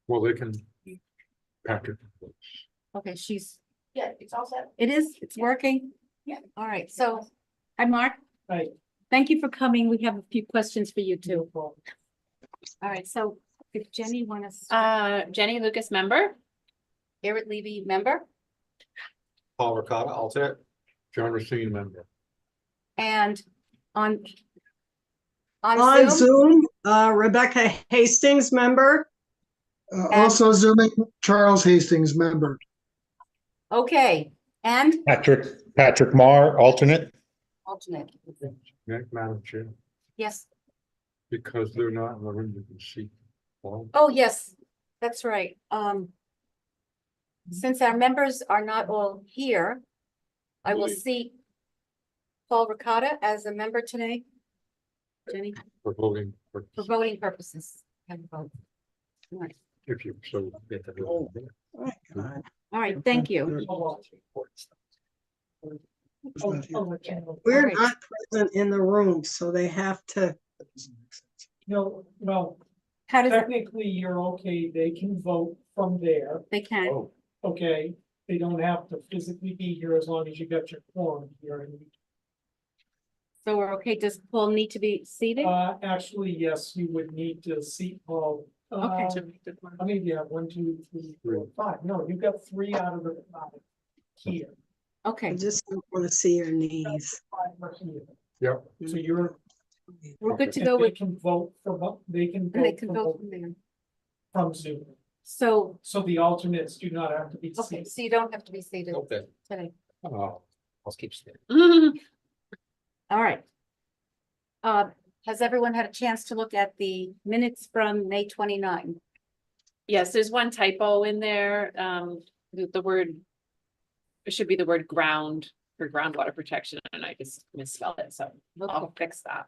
Well, they can, Patrick. Okay, she's, Yeah, it's all set. it is, it's working? Yeah. All right, so, hi, Mark. Hi. Thank you for coming. We have a few questions for you too. All right, so if Jenny wants, Jenny Lucas, member. Garrett Levy, member, Paul Ricotta, alternate. John Racine, member. and on On Zoom, Zoom, Rebecca Hastings, member. Also zooming, Charles Hastings, member. okay, and Patrick Marr, alternate. alternate, Madam Chair, yes. because they're not in the room, you can see. Paul. Oh, yes, that's right. Since our members are not all here, I will see Paul Ricotta as a member today. Jenny, For voting. for voting purposes. Have a vote. All right. If you so. get the vote. Oh my God. All right, thank you. We're Alright. not present in the room, so they have to, No, well, How does it, technically, you're okay, they can vote from there, they can, Oh, okay? They don't have to physically be here as long as you got your quorum here. so we're okay. Does Paul need to be seated? Actually, yes, you would need to seat Paul. Okay. I mean, yeah, 1, 2, 3, 4, 5. No, you got 3 out of the 5 here. I Okay, just don't want to see your knees. 5 are here. Yep. So you're. we're good to if go they with, can vote from, they can they vote can from, vote from there. from Zoom. So, So the alternates do not have to be okay, seated. so you don't have to be seated Okay. today. Oh, I'll keep staying. All right. Has everyone had a chance to look at the minutes from May 29? Yes, there's one typo in there. The word. It should be the word ground for groundwater protection, and I just misspelled it, so I'll fix that.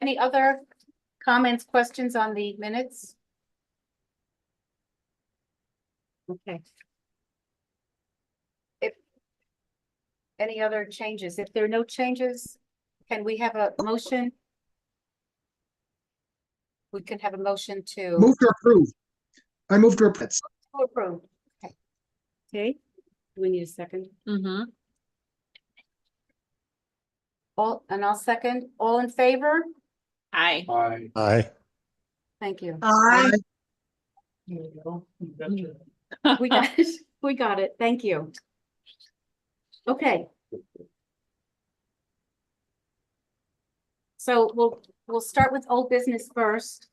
Any other comments, questions on the minutes? Okay. If any other changes, if there are no changes, can we have a motion? We can have a motion to Move to approve. I move to approve. approve. Okay. Okay, do we need a second? Mm-hmm. And I'll second. All in favor? Aye. Aye. Aye. Thank you. Aye. There you go. You got your- We got it. We got it. Thank you. Okay. So we'll start with old business first.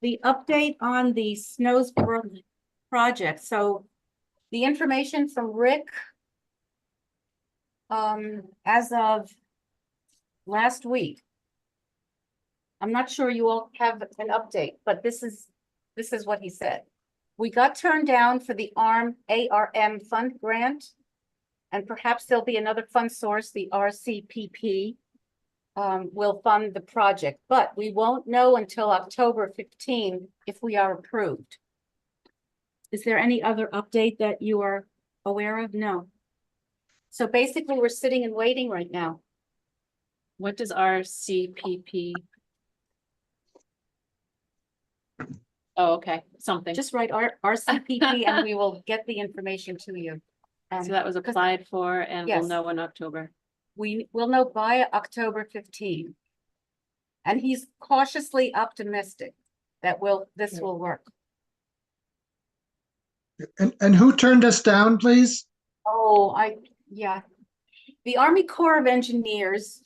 The update on the Snowsboro project. So the information from Rick as of last week. I'm not sure you all have an update, but this is what he said. We got turned down for the ARM fund grant. And perhaps there'll be another fund source, the RCPP. Will fund the project, but we won't know until October 15 if we are approved. Is there any other update that you are aware of? No. So basically, we're sitting and waiting right now. What does RCPP? Oh, okay, something. Just write RCPP and we will get the information to you. So that was applied for and we'll Yes. know in October. We will know by October 15. And he's cautiously optimistic that this will work. And who turned us down, please? Oh, yeah. The Army Corps of Engineers,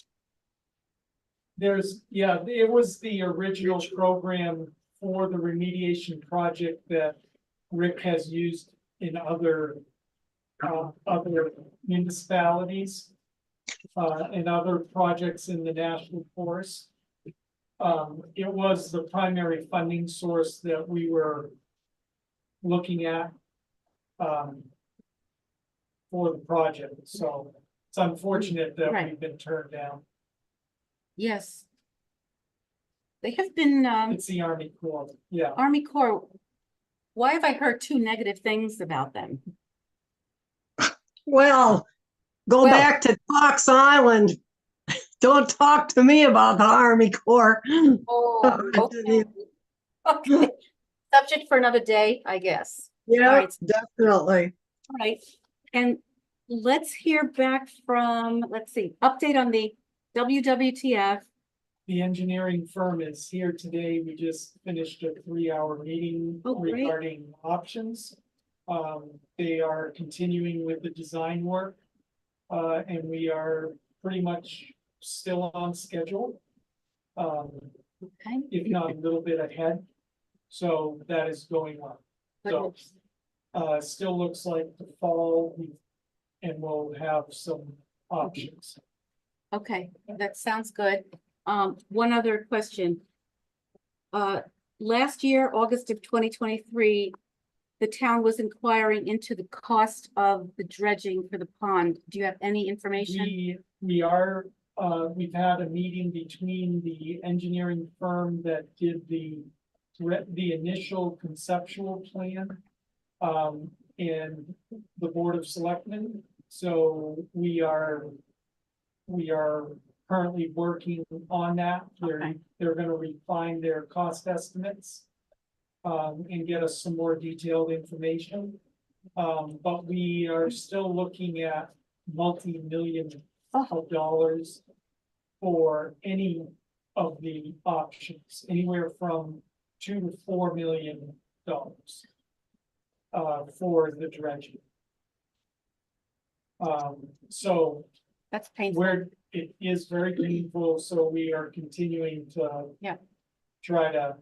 it was the original program for the remediation project that Rick has used in other municipalities. And other projects in the national forest. It was the primary funding source that we were looking at. For the project, so it's unfortunate that Right. we've been turned down. yes. They have been, It's the Army Corps, yeah. Army Corps. Why have I heard 2 negative things about them? Well, go Well- back to Fox Island. Don't talk to me about the Army Corps. Oh, okay. Okay. subject for another day, I guess. Yeah, right. definitely. All right, and let's hear back from, let's see, update on the WWTF. The engineering firm is here today. We just finished a 3-hour meeting Oh, great. regarding options. They are continuing with the design work. And we are pretty much still on schedule. Okay. If not a little bit ahead. So that is going on. So, still looks like the fall, and we'll have some options. Okay, that sounds good. One other question. Last year, August of 2023, the town was inquiring into the cost of the dredging for the pond. Do you have any information? We are, we've had a meeting between the engineering firm that did the initial conceptual plan. And the Board of Selectmen, so we are currently working on that. Okay. They're gonna refine their cost estimates. And get us some more detailed information. But we are still looking at multi-million of dollars for any of the options, anywhere from $2 to $4 million for the dredging. So That's painful. it is very painful, so we are continuing to Yeah. try to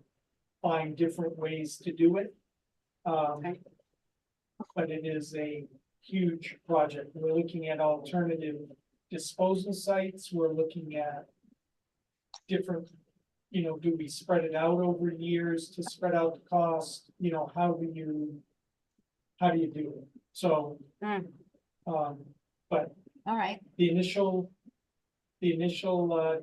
find different ways to do it. Okay. But it is a huge project. We're looking at alternative disposal sites. We're looking at different, do we spread it out over years to spread out the cost? How do you do it? So, Mm, but all right, the initial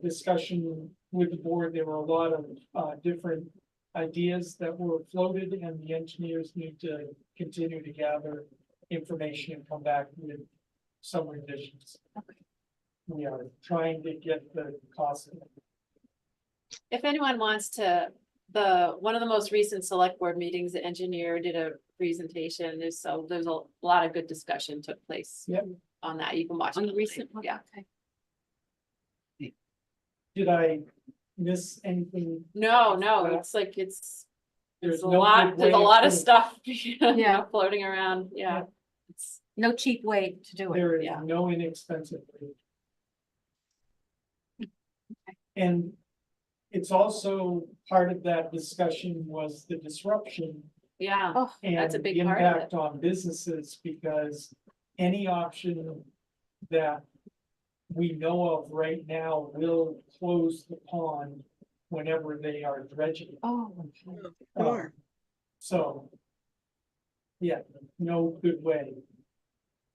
discussion with the board, there were a lot of different ideas that were floated, and the engineers need to continue to gather information and come back with some revisions. Okay. We are trying to get the cost. If anyone wants to, one of the most recent select board meetings, the engineer did a presentation. There's a lot of good discussion took place. Yep. On that. You can watch. on it the recent one, Yeah. okay. Did I miss anything? No, it's There's a no lot, good there's a way lot of to- stuff. Yeah. Floating around. Yeah. Yeah. It's, No cheap way to do it. There is Yeah. no inexpensive way. And it's also part of that discussion was the disruption yeah. Oh, and That's a big the part of it. impact on businesses, because any option that we know of right now will close the pond whenever they are dredging. oh, Sure. So, yeah, no good way.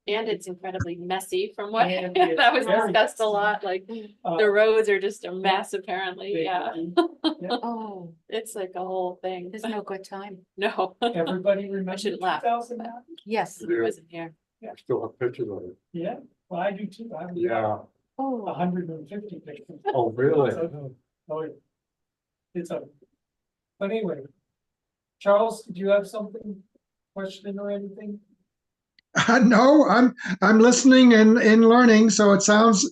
And it's incredibly messy from what And it's that was very discussed a messy. lot, like Uh, the roads are just a mess apparently, they- yeah. oh, It's like a whole thing. there's no good time. No, Everybody remember shouldn't laugh, 2009? Yes, I wasn't here. Still have pictures of it. Yeah, well, I do too. I have Yeah. oh, 150 pictures. Oh, really? Oh, yeah. It's a, but anyway. Charles, did you have something, question or anything? No, I'm listening and learning, so it sounds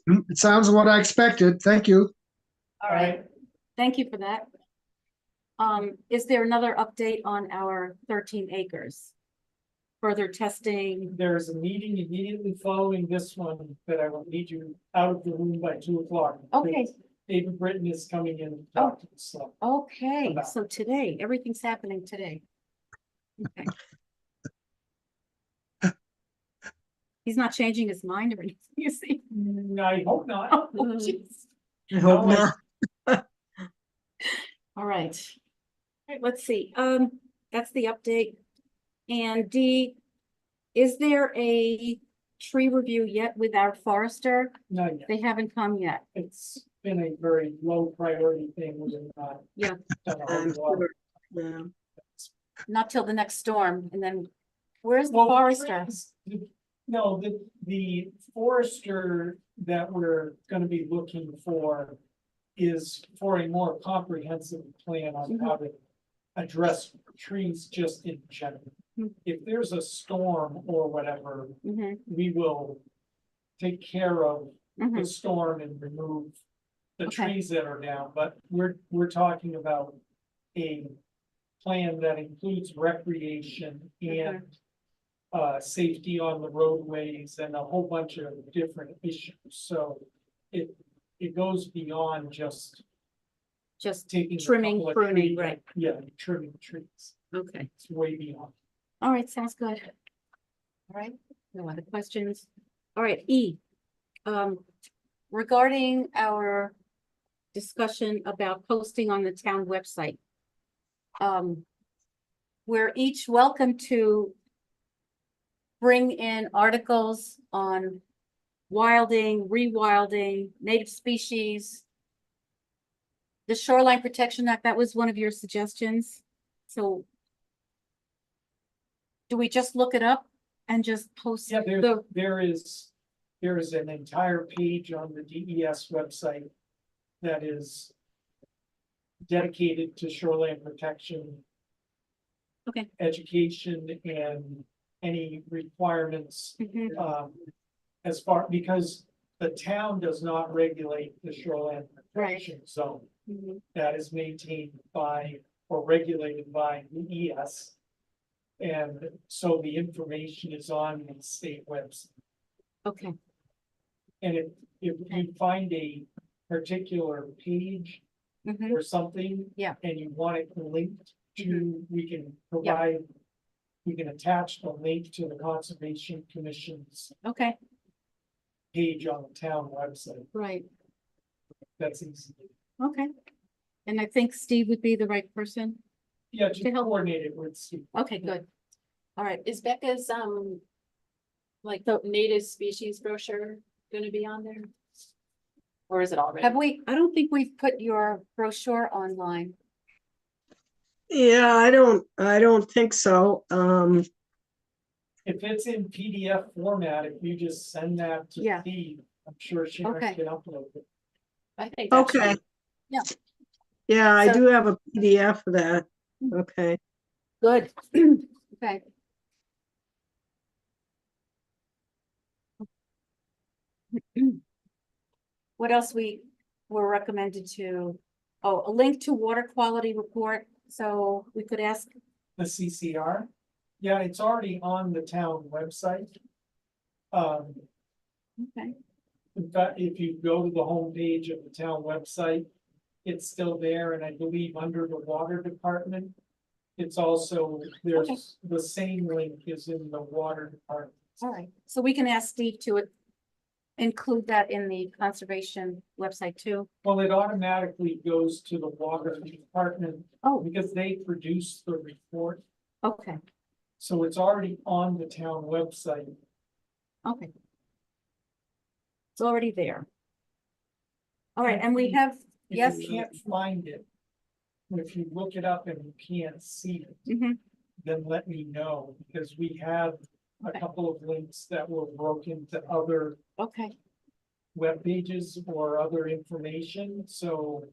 what I expected. Thank you. all right, thank you for that. Is there another update on our 13 acres? Further testing? There's a meeting immediately following this one that I will need you out of the room by 2:00. Okay. David Britton is coming in to talk to us, so. Okay, About. so today, everything's happening today. Okay. He's not changing his mind or anything, you see? I hope not. Oh, jeez. I hope No, not. All right. All right, let's see, that's the update. And D, is there a tree review yet with our forester? Not yet. They haven't come yet. It's been a very low priority thing. We have not. Yeah. done a I'm whole lot. sure. Yeah. Not till the next storm, and then where's the Well, forester? No, the forester that we're gonna be looking for is for a more comprehensive plan on how to address trees just in general. Hmm. If there's a storm or whatever, Mhm, we will take care of the mhm. storm and remove the Okay. trees that are down, but we're talking about a plan that includes recreation and safety on the roadways and a whole bunch of different issues, so it goes beyond just Just, taking. a Trimming, couple of pruning, trees, right. Yeah, trimming trees, okay. it's way beyond. All right, sounds good. All right, no other questions? All right, E. Regarding our discussion about posting on the town website. We're each welcome to bring in articles on wilding, rewilding, native species. The Shoreline Protection Act, that was one of your suggestions, so do we just look it up and just post Yeah, the, there is an entire page on the DES website that is dedicated to shoreline protection. Okay. Education and any requirements, Mhm, as far, because the town does not regulate the shoreline protection zone. mhm. That is maintained by or regulated by DES. And so the information is on the state website. Okay, And if you find a particular page mhm, or something. Yeah. And you want it linked to, we can provide. We can attach the link to the Conservation Commission's okay, page on the town website. right, That's easy. okay. And I think Steve would be the right person. Yeah, just To help. coordinate it with Steve. Okay, good. All right, Is Becca's, like the native species brochure gonna be on there? Or is it already? have we, I don't think we've put your brochure online. Yeah, I don't think so. If it's in PDF format, if you just send that to Yeah. Steve, I'm sure Sharon Okay. can upload it. I think that should Okay. be- Yeah, I So- do have a PDF of that. Okay. Good. Okay. What else we were recommended to, oh, a link to water quality report, so we could ask, The CCR, yeah, it's already on the town website. okay, In fact, if you go to the homepage of the town website, it's still there, and I believe under the water department. It's also, there's, the same link is in the water department. all right, so we can ask Steve to include that in the conservation website too. Well, it automatically goes to the water department Oh, because they produce the report, okay, so it's already on the town website. okay. It's already there. All right, and we have, If yes, you can't find it, if you look it up and you can't see it, mhm, then let me know, because we have a Okay. couple of links that were broken to other okay, web pages or other information, so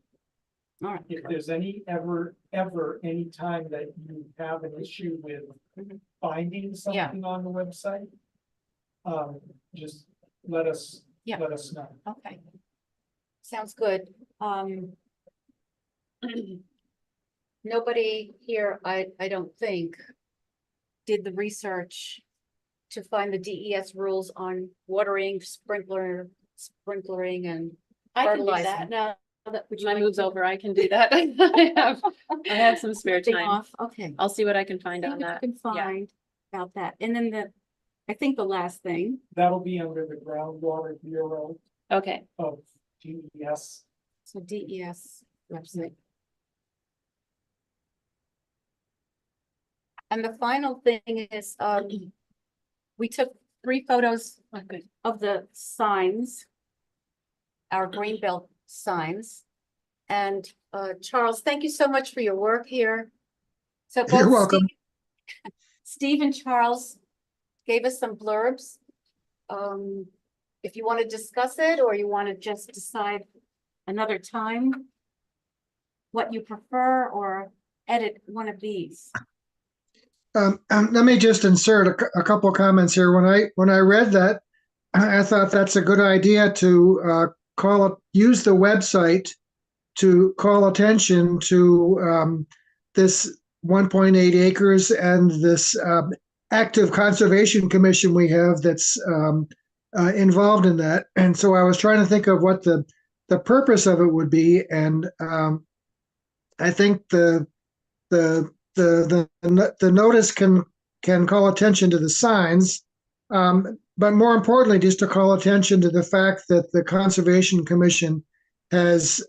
all right, if there's any time that you have an issue with Mhm. finding something on the website, just let us, Yeah. let us know. okay. Sounds good. Nobody here, I don't think, did the research to find the DES rules on watering, sprinklering and I can do fertilizing. that now that Would you my like move's to- over, I can do that. I have some spare Thing time. off, okay. I'll see what I can find See on what you that. can Yeah. find about that. And then I think the last thing, That'll be under the Groundwater Bureau Okay, of DES. so DES website. And the final thing is, we took 3 photos oh, good. of the signs. Our Greenbelt signs. And Charles, thank you so much for your work here. So You're both welcome. Steve and Charles gave us some blurbs. If you want to discuss it, or you want to just decide another time what you prefer, or edit one of these? Let me just insert a couple comments here. When I read that, I thought that's a good idea to use the website to call attention to this 1.8 acres and this active conservation commission we have that's involved in that. And so I was trying to think of what the purpose of it would be, and I think the notice can call attention to the signs, but more importantly, just to call attention to the fact that the Conservation Commission is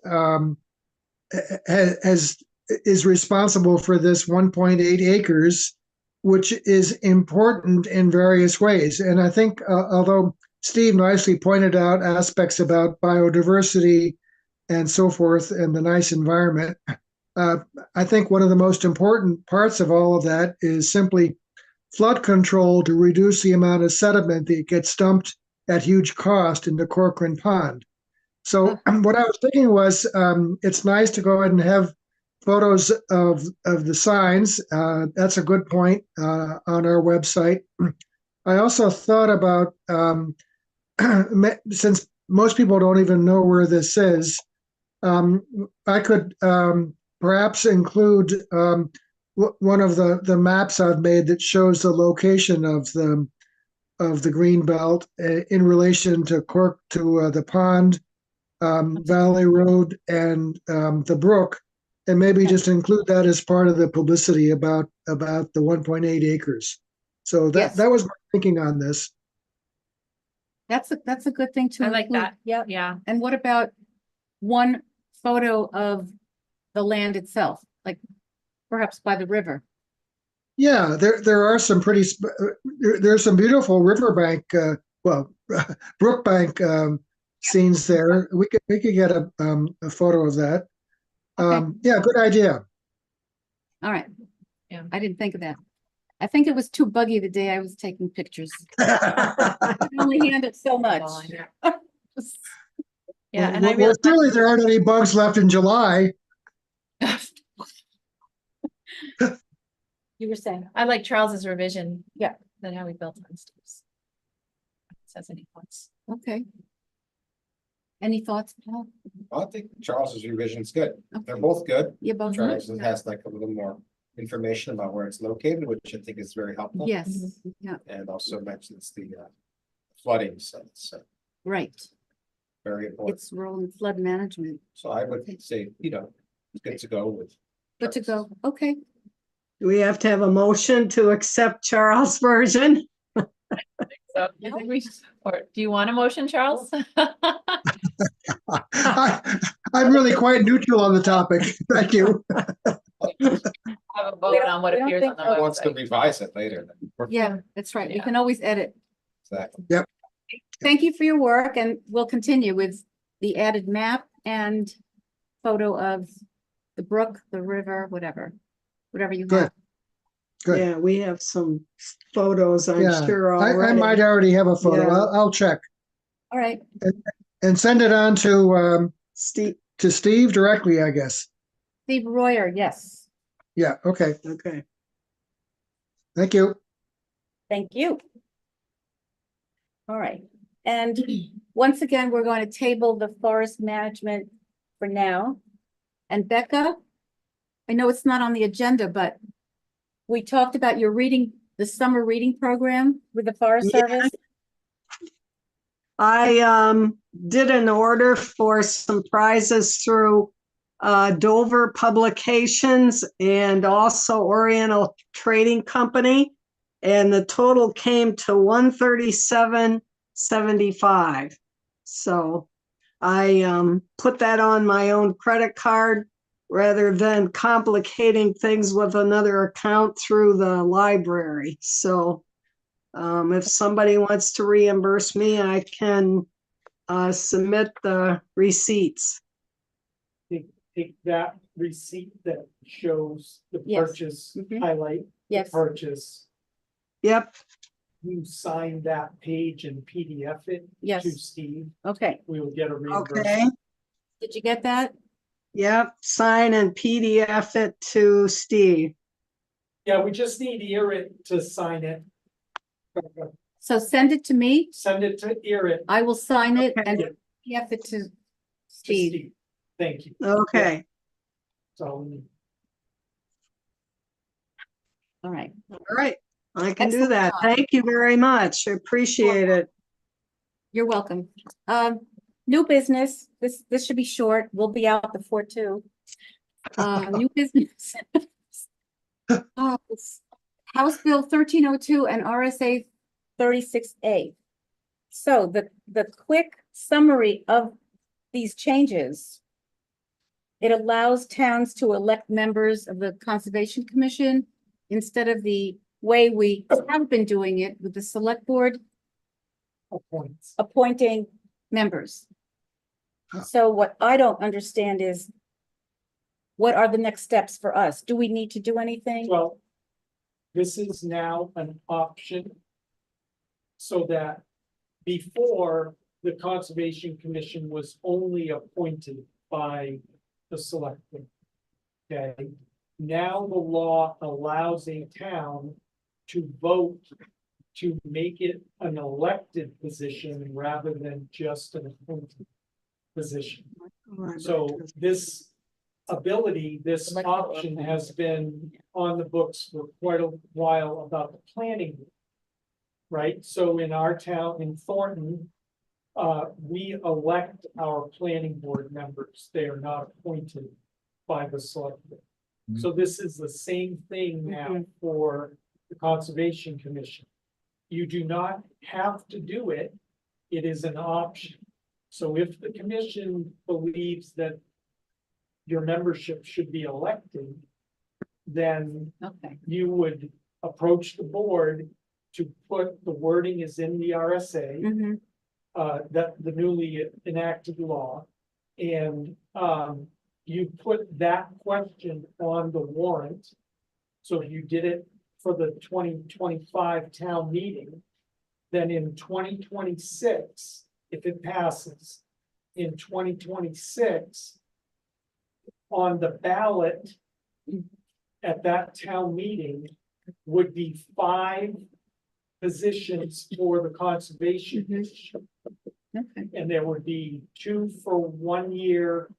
responsible for this 1.8 acres, which is important in various ways. And I think, although Steve nicely pointed out aspects about biodiversity and so forth and the nice environment, I think one of the most important parts of all of that is simply flood control to reduce the amount of sediment that gets dumped at huge cost into Corcoran Pond. So what I was thinking was, it's nice to go ahead and have photos of the signs. That's a good point on our website. I also thought about, since most people don't even know where this is, I could perhaps include one of the maps I've made that shows the location of the green belt in relation to the pond, Valley Road, and the brook, and maybe just include that as part of the publicity about the 1.8 acres. So Yes. that was my thinking on this. That's a good thing to I like include. that. Yeah. Yeah, And what about one photo of the land itself, like perhaps by the river? Yeah, there are some there's some beautiful riverbank, brookbank scenes there. We could get a photo of that. Okay. Yeah, good idea. All right. Yeah. I didn't think of that. I think it was too buggy the day I was taking pictures. I could only handle so much. yeah, and Well, I really surely there aren't any bugs left in July. You were saying, I like Charles's revision. Yeah. Than how we built on Steve's. Says any points. okay. Any thoughts, Paul? I think Charles's revision's good. They're Okay. both good. You both? Charles has like a little more information about where it's located, which I think is very helpful. Yes, yeah, And also mentions the flooding, so it's right. very important. It's rolling flood management. So I would say, it's good to go with. Good to go. Okay. Do we have to have a motion to accept Charles' version? So I think we should, or do you want a motion, Charles? I'm really quite neutral on the topic. Thank you. Have a vote on what we don't appears on think the so. Who wants to website. revise it later? Then we're- Yeah, that's right. We Yeah. can always edit. Exactly. Thank you for your work, and we'll continue with the added map and photo of the brook, the river, whatever you Good. have. Good. Yeah, we have some photos, I'm Yeah, sure I already. might already have a photo. Yeah. I'll check All right. and send it on Steve, to Steve directly, I guess. Steve Royer, yes. Yeah, okay. okay. Thank you. Thank you. All right. And once again, we're going to table the forest management for now. And Becca, I know it's not on the agenda, but we talked about your the summer reading program with the Forest Yeah. Service. I did an order for some prizes through Dover Publications and also Oriental Trading Company. And the total came to $137.75. So I put that on my own credit card rather than complicating things with another account through the library. So if somebody wants to reimburse me, I can submit the receipts. Take that receipt that shows the Yes. purchase, Mhm. highlight the Yes, purchase. Yep, You sign that page and PDF it to yes. Steve. Okay. We will get a okay. reimbursement. Did you get that? Yep, sign and PDF it to Steve. Yeah, we just need Erin to sign it. So send it to me. Send it to Erin. I will sign it and Yeah, PDF it to to Steve. Steve. Thank you. Okay, So, All right. all right. I can do Excellent that. job. Thank you very much. I appreciate it. You're welcome. New business, this should be short. We'll be out before 2. New business. It's House Bill 1302 and RSA 36A. So the quick summary of these changes. It allows towns to elect members of the Conservation Commission instead of the way we have been doing it with the select board appoints. appointing members. So what I don't understand is what are the next steps for us? Do we need to do anything? Well, this is now an option. So that before the Conservation Commission was only appointed by the selectmen. Okay, now the law allows a town to vote to make it an elected position rather than just an appointed position. So this ability, this Elected or option appointed. has been on the books for quite a while about the planning board. Right, so in our town, in Thornton, we elect our planning board members. They are not appointed by the select board. So this is the same thing now for the Conservation Commission. You do not have to do it. It is an option. So if the commission believes that your membership should be elected, then Okay. you would approach the board to put, the wording is in the RSA, Mhm. that the newly enacted law. And, you put that question on the warrant. So if you did it for the 2025 town meeting, then in 2026, if it passes, in 2026, on the ballot at that town meeting would be 5 positions for the Conservation Mhm. Commission. Okay. And there would be 2 for 1 year,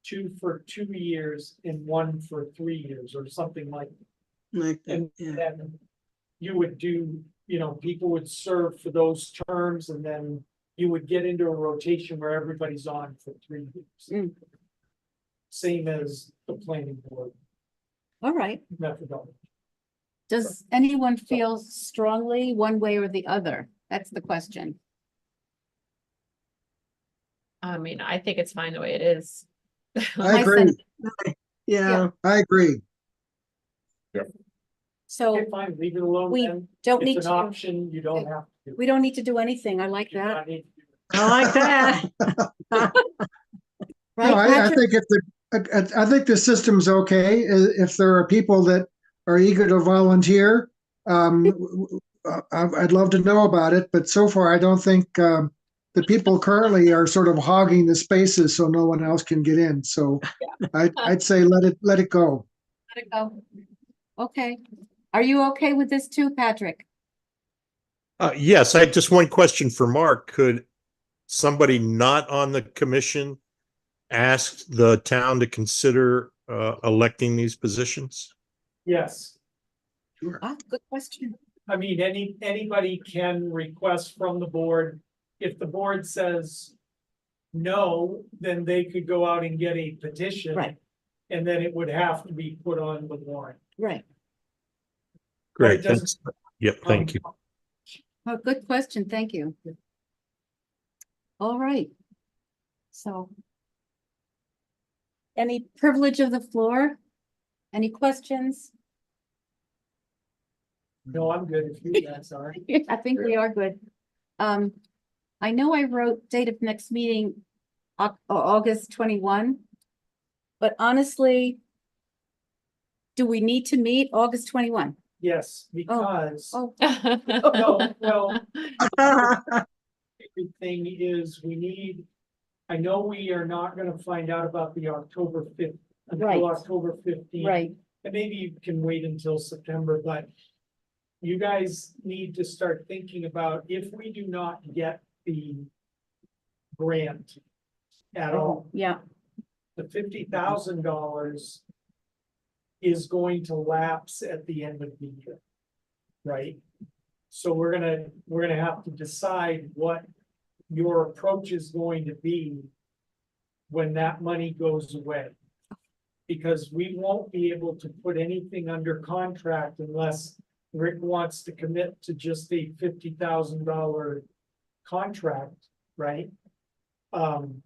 2 for 2 years, and 1 for 3 years, or something like that. Like that, And yeah. then you would do, people would serve for those terms, and then you would get into a rotation where everybody's on for 3 years. Mm. Same as the planning board All right. methodology. Does anyone feel strongly one way or the other? That's the question. I mean, I think it's fine the way it is. I My agree. sense- Yeah, I agree. So Okay, fine, leave it alone we then. don't need It's an to, option, you don't have to. we don't need to do anything. I like You do that. not need to do it. I like that. Right, No, I Patrick? think I think the system's okay. If there are people that are eager to volunteer, I'd love to know about it, but so far I don't think, the people currently are sort of hogging the spaces so no one else can get in. So I'd say let it go. Let it go. Okay. Are you okay with this too, Patrick? Yes, I had just one question for Mark. Could somebody not on the commission ask the town to consider electing these positions? Yes, Ah, good question. I mean, anybody can request from the board. If the board says no, then they could go out and get a petition. Right. And then it would have to be put on the warrant. Right. Great, But it doesn't thanks. Yep, thank you. Oh, good question. Thank you. All right. So. Any privilege of the floor? Any questions? No, I'm good if you guys are. I think we are good. I know I wrote date of next meeting, August 21. But honestly, do we need to meet August 21? Yes, because, Oh, no, well, everything is, we need I know we are not gonna find out about the October 5th Right. until October 15th. Right, And maybe you can wait until September, but you guys need to start thinking about if we do not get the grant at all, yeah, the $50,000 is going to lapse at the end of the year, right? So we're gonna have to decide what your approach is going to be when that money goes away. Because we won't be able to put anything under contract unless Rick wants to commit to just a $50,000 contract, right? And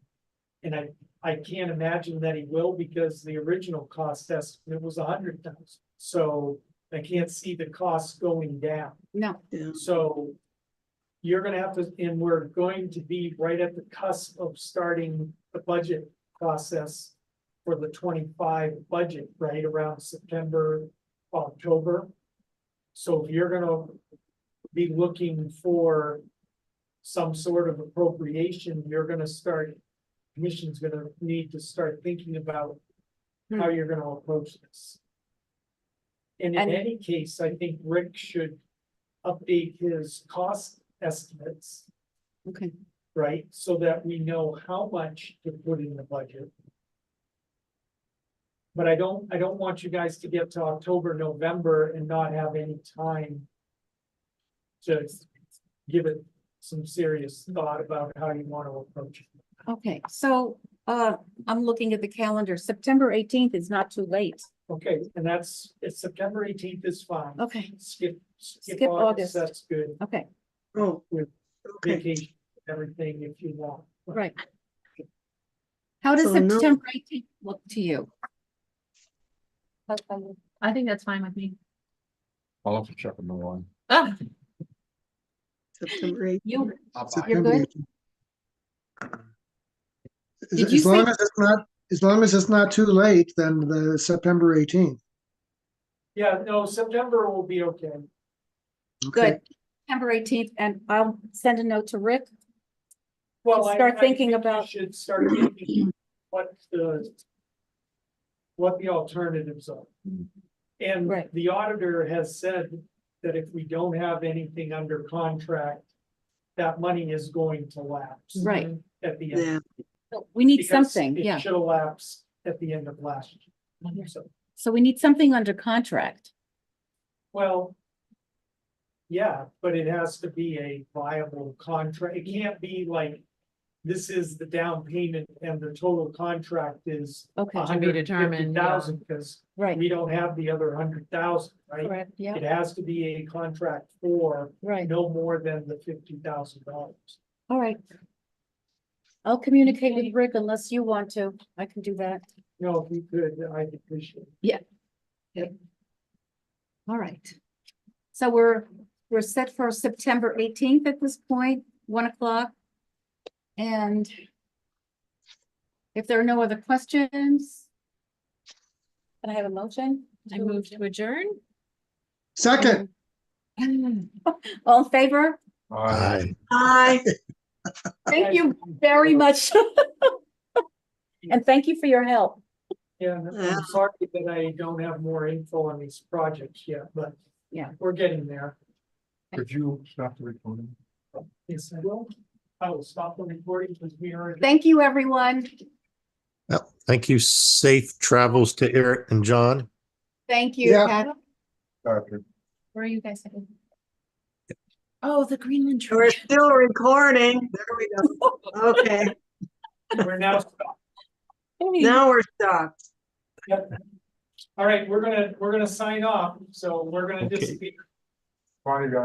I can't imagine that he will because the original cost estimate was 100,000. So I can't see the cost going down. no, So you're gonna have to, and we're going to be right at the cusp of starting the budget process for the 25 budget, right around September, October. So if you're gonna be looking for some sort of appropriation, you're gonna start, commission's gonna need to start thinking about how you're gonna approach this. And in And- any case, I think Rick should update his cost estimates, okay, right? So that we know how much to put in the budget. But I don't want you guys to get to October, November and not have any time to give it some serious thought about how you want to approach it. okay, so, I'm looking at the calendar, September 18th is not too late, Okay, and it's September 18th is fine. okay, Skip Skip August. That's good. okay, Oh, With okay. vacation, everything if you want. right. How does So no- September 18th look to you? I think that's fine with me. I'll have to check on the one. Ah, September 8th. You, I'll buy September good? 18th. Did you As long say- as it's not too late, then the September 18th. Yeah, no, September will be okay. Okay. good, September 18th, and I'll send a note to Rick. Well, Start I thinking think you about- should start thinking what the alternatives are. And Right. the auditor has said that if we don't have anything under contract, that money is going to lapse. Right. At the end. Yeah, We need because something, it yeah, should have lapsed at the end of last year. So, so we need something under contract. well. Yeah, but it has to be a viable contract. It can't be like, this is the down payment and the total contract is Okay, To be determined, yeah. $150,000, because right, we don't have the other 100,000, right? correct, yeah, It has to be a contract for right, no more than the $50,000. all right. I'll communicate with Rick unless you want to, I can do that. No, if you could, I'd appreciate it. All right. So we're set for September 18th at this point, 1 o'clock. And if there are no other questions, can I have a motion? I moved to adjourn. Second, All in favor? Aye. hi, Thank you very much. And thank you for your help. Yeah, and Yeah. I'm sorry that I don't have more info on these projects yet, but Yeah. we're getting there. Could you stop the recording? Yes, I will. I will stop the recording because we are. Thank you, everyone. Well, thank you. Safe travels to Eric and John. Thank you. Yeah. Pat. Doctor. Where are you guys headed? Oh, the Greenland we're tree. still recording. There we go. Okay, We're now stopped. now we're stopped. Yep. All right, we're gonna sign off, so we're gonna Okay. disappear. Funny guy.